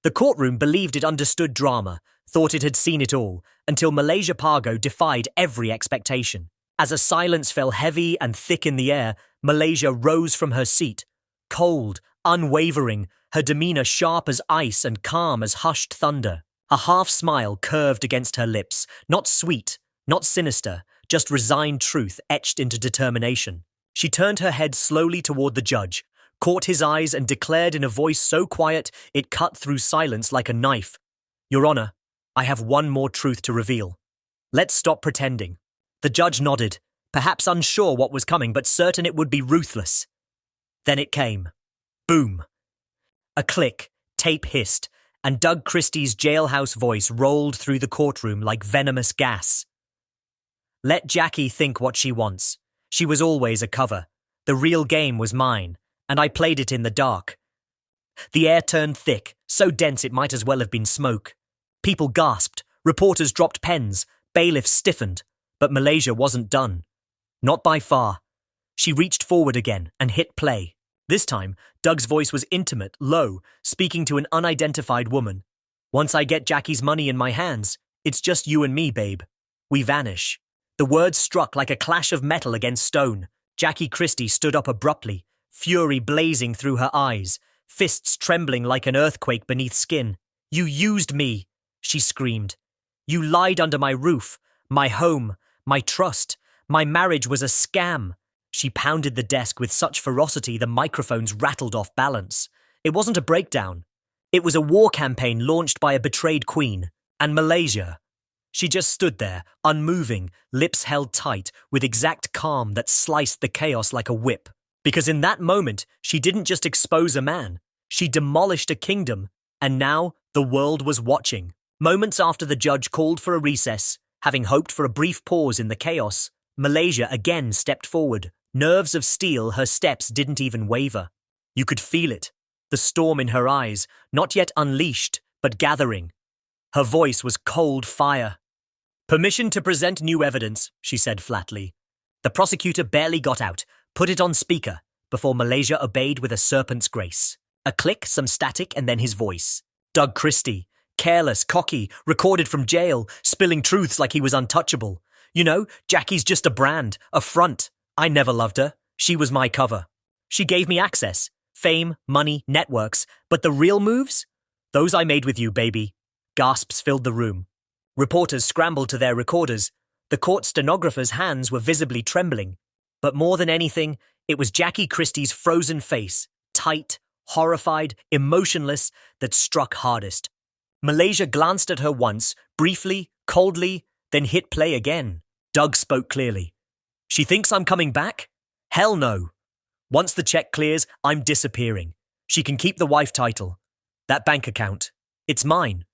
The courtroom believed it understood drama, thought it had seen it all, until Malaysia Pargo defied every expectation. As a silence fell heavy and thick in the air, Malaysia rose from her seat, cold, unwavering, her demeanor sharp as ice and calm as hushed thunder. A half-smile curved against her lips, not sweet, not sinister, just resigned truth etched into determination. She turned her head slowly toward the judge, caught his eyes and declared in a voice so quiet it cut through silence like a knife, "Your Honor, I have one more truth to reveal. Let's stop pretending." The judge nodded, perhaps unsure what was coming, but certain it would be ruthless. Then it came. Boom. A click, tape hissed, and Doug Christy's jailhouse voice rolled through the courtroom like venomous gas. "Let Jackie think what she wants. She was always a cover. The real game was mine, and I played it in the dark." The air turned thick, so dense it might as well have been smoke. People gasped, reporters dropped pens, bailiffs stiffened, but Malaysia wasn't done. Not by far. She reached forward again and hit play. This time, Doug's voice was intimate, low, speaking to an unidentified woman. "Once I get Jackie's money in my hands, it's just you and me, babe. We vanish." The words struck like a clash of metal against stone. Jackie Christy stood up abruptly, fury blazing through her eyes, fists trembling like an earthquake beneath skin. "You used me," she screamed. "You lied under my roof, my home, my trust. My marriage was a scam." She pounded the desk with such ferocity the microphones rattled off balance. It wasn't a breakdown. It was a war campaign launched by a betrayed queen. And Malaysia. She just stood there, unmoving, lips held tight, with exact calm that sliced the chaos like a whip. Because in that moment, she didn't just expose a man. She demolished a kingdom, and now the world was watching. Moments after the judge called for a recess, having hoped for a brief pause in the chaos, Malaysia again stepped forward. Nerves of steel, her steps didn't even waver. You could feel it, the storm in her eyes, not yet unleashed, but gathering. Her voice was cold fire. "Permission to present new evidence," she said flatly. The prosecutor barely got out, put it on speaker, before Malaysia obeyed with a serpent's grace. A click, some static, and then his voice. Doug Christy, careless, cocky, recorded from jail, spilling truths like he was untouchable. "You know, Jackie's just a brand, a front. I never loved her. She was my cover. She gave me access, fame, money, networks, but the real moves? Those I made with you, baby." Gasps filled the room. Reporters scrambled to their recorders. The court stenographer's hands were visibly trembling. But more than anything, it was Jackie Christy's frozen face, tight, horrified, emotionless, that struck hardest. Malaysia glanced at her once, briefly, coldly, then hit play again. Doug spoke clearly. "She thinks I'm coming back? Hell no. Once the check clears, I'm disappearing. She can keep the wife title. That bank account. It's mine."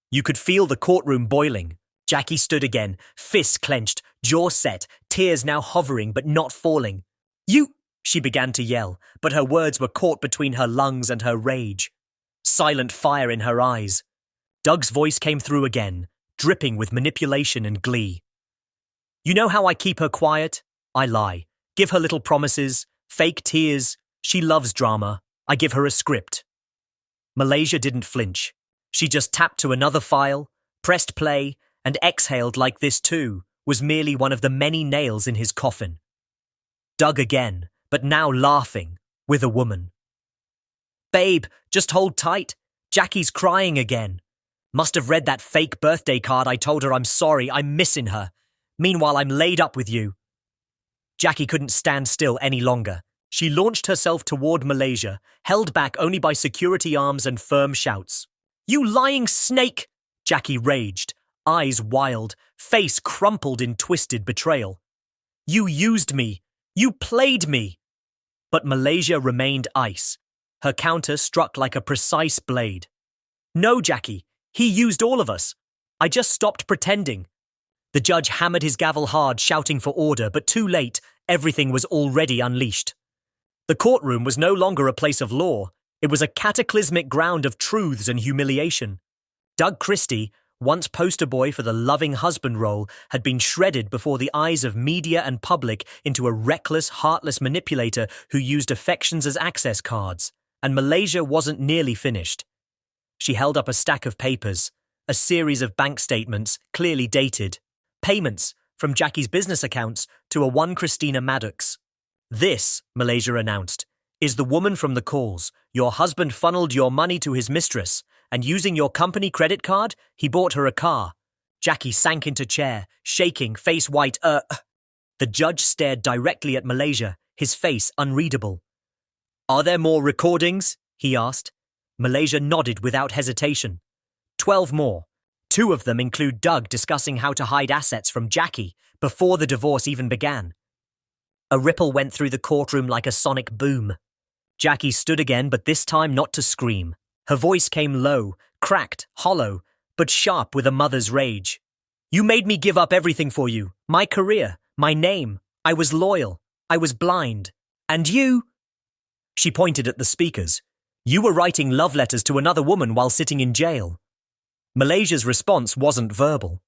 You could feel the courtroom boiling. Jackie stood again, fists clenched, jaw set, tears now hovering but not falling. "You—" she began to yell, but her words were caught between her lungs and her rage. Silent fire in her eyes. Doug's voice came through again, dripping with manipulation and glee. "You know how I keep her quiet? I lie. Give her little promises, fake tears. She loves drama. I give her a script." Malaysia didn't flinch. She just tapped to another file, pressed play, and exhaled like this too was merely one of the many nails in his coffin. Doug again, but now laughing, with a woman. "Babe, just hold tight. Jackie's crying again. Must have read that fake birthday card I told her I'm sorry, I'm missing her. Meanwhile, I'm laid up with you." Jackie couldn't stand still any longer. She launched herself toward Malaysia, held back only by security arms and firm shouts. "You lying snake!" Jackie raged, eyes wild, face crumpled in twisted betrayal. "You used me! You played me!" But Malaysia remained ice. Her counter struck like a precise blade. "No, Jackie, he used all of us. I just stopped pretending." The judge hammered his gavel hard, shouting for order, but too late, everything was already unleashed. The courtroom was no longer a place of law. It was a cataclysmic ground of truths and humiliation. Doug Christy, once poster boy for the loving husband role, had been shredded before the eyes of media and public into a reckless, heartless manipulator who used affections as access cards. And Malaysia wasn't nearly finished. She held up a stack of papers, a series of bank statements, clearly dated. Payments from Jackie's business accounts to a one Christina Maddox. This, Malaysia announced, is the woman from the calls. Your husband funneled your money to his mistress, and using your company credit card, he bought her a car. Jackie sank into chair, shaking, face white. The judge stared directly at Malaysia, his face unreadable. Are there more recordings? He asked. Malaysia nodded without hesitation. 12 more. 2 of them include Doug discussing how to hide assets from Jackie before the divorce even began. A ripple went through the courtroom like a sonic boom. Jackie stood again, but this time not to scream. Her voice came low, cracked, hollow, but sharp with a mother's rage. You made me give up everything for you. My career, my name. I was loyal. I was blind. And you? She pointed at the speakers. You were writing love letters to another woman while sitting in jail. Malaysia's response wasn't verbal.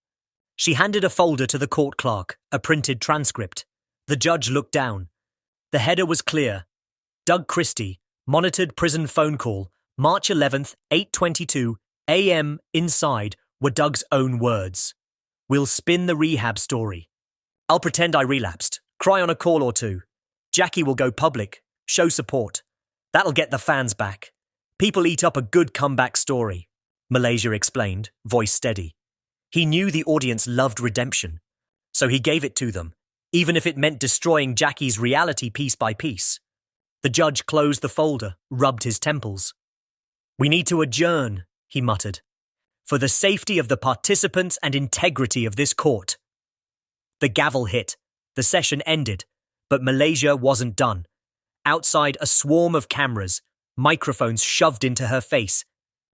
She handed a folder to the court clerk, a printed transcript. The judge looked down. The header was clear. Doug Christy, monitored prison phone call, March 11th, 8:22 a.m. inside were Doug's own words. We'll spin the rehab story. I'll pretend I relapsed, cry on a call or two. Jackie will go public, show support. That'll get the fans back. People eat up a good comeback story, Malaysia explained, voice steady. He knew the audience loved redemption, so he gave it to them, even if it meant destroying Jackie's reality piece by piece. The judge closed the folder, rubbed his temples. We need to adjourn, he muttered, for the safety of the participants and integrity of this court. The gavel hit. The session ended, but Malaysia wasn't done. Outside, a swarm of cameras, microphones shoved into her face.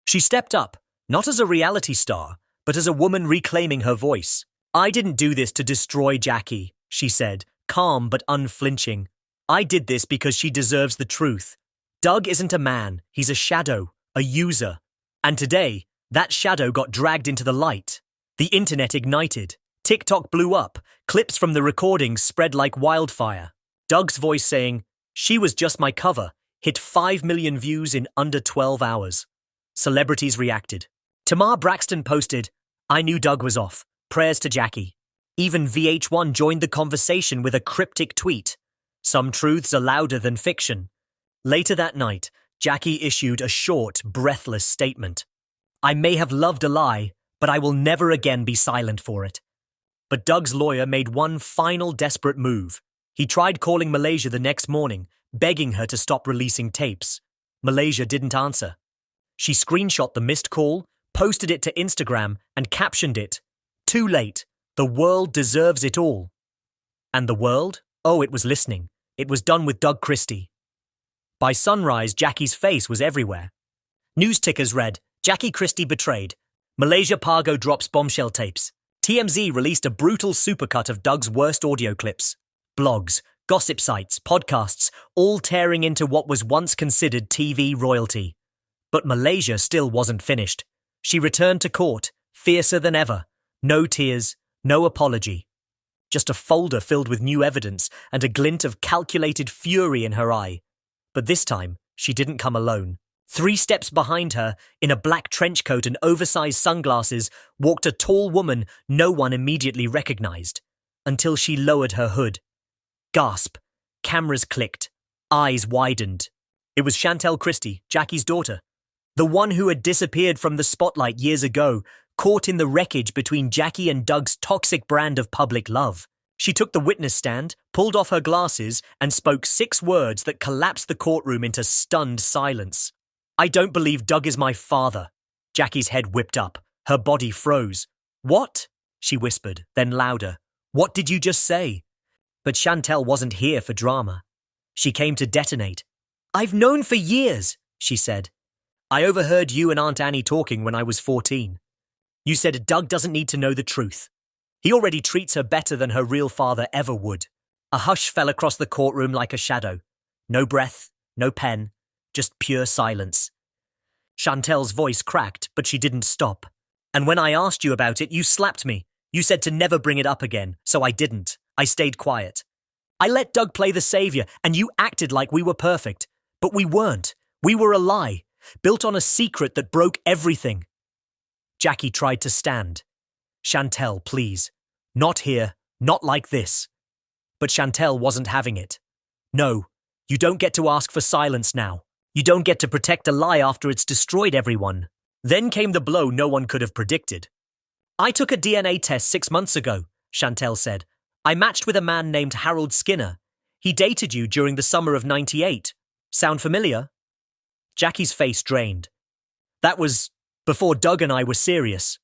She stepped up, not as a reality star, but as a woman reclaiming her voice. I didn't do this to destroy Jackie, she said, calm but unflinching. I did this because she deserves the truth. Doug isn't a man, he's a shadow, a user. And today, that shadow got dragged into the light. The internet ignited. TikTok blew up. Clips from the recordings spread like wildfire. Doug's voice saying, she was just my cover, hit 5 million views in under 12 hours. Celebrities reacted. Tamar Braxton posted, I knew Doug was off. Prayers to Jackie. Even VH1 joined the conversation with a cryptic tweet. Some truths are louder than fiction. Later that night, Jackie issued a short, breathless statement. I may have loved a lie, but I will never again be silent for it. But Doug's lawyer made one final desperate move. He tried calling Malaysia the next morning, begging her to stop releasing tapes. Malaysia didn't answer. She screenshot the missed call, posted it to Instagram, and captioned it, Too late. The world deserves it all. And the world? Oh, it was listening. It was done with Doug Christy. By sunrise, Jackie's face was everywhere. News tickers read, Jackie Christy betrayed. Malaysia Pargo drops bombshell tapes. TMZ released a brutal supercut of Doug's worst audio clips. Blogs, gossip sites, podcasts, all tearing into what was once considered TV royalty. But Malaysia still wasn't finished. She returned to court, fiercer than ever. No tears, no apology. Just a folder filled with new evidence and a glint of calculated fury in her eye. But this time, she didn't come alone. 3 steps behind her, in a black trench coat and oversized sunglasses, walked a tall woman no one immediately recognized, until she lowered her hood. Gasp. Cameras clicked. Eyes widened. It was Shantel Christy, Jackie's daughter. The one who had disappeared from the spotlight years ago, caught in the wreckage between Jackie and Doug's toxic brand of public love. She took the witness stand, pulled off her glasses, and spoke 6 words that collapsed the courtroom into stunned silence. I don't believe Doug is my father. Jackie's head whipped up. Her body froze. What? She whispered, then louder. What did you just say? But Shantel wasn't here for drama. She came to detonate. I've known for years, she said. I overheard you and Aunt Annie talking when I was 14. You said Doug doesn't need to know the truth. He already treats her better than her real father ever would. A hush fell across the courtroom like a shadow. No breath, no pen, just pure silence. Chantel's voice cracked, but she didn't stop. And when I asked you about it, you slapped me. You said to never bring it up again, so I didn't. I stayed quiet. I let Doug play the savior, and you acted like we were perfect. But we weren't. We were a lie. built on a secret that broke everything. Jackie tried to stand. Shantel, please. Not here, not like this. But Shantel wasn't having it. No, you don't get to ask for silence now. You don't get to protect a lie after it's destroyed everyone. Then came the blow no one could have predicted. I took a DNA test 6 months ago, Shantel said. I matched with a man named Harold Skinner. He dated you during the summer of '98. Sound familiar? Jackie's face drained. That was before Doug and I were serious.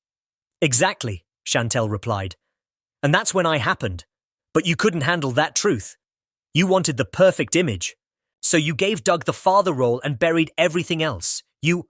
Exactly, Shantel replied. And that's when I happened. But you couldn't handle that truth. You wanted the perfect image. So you gave Doug the father role and buried everything else. You...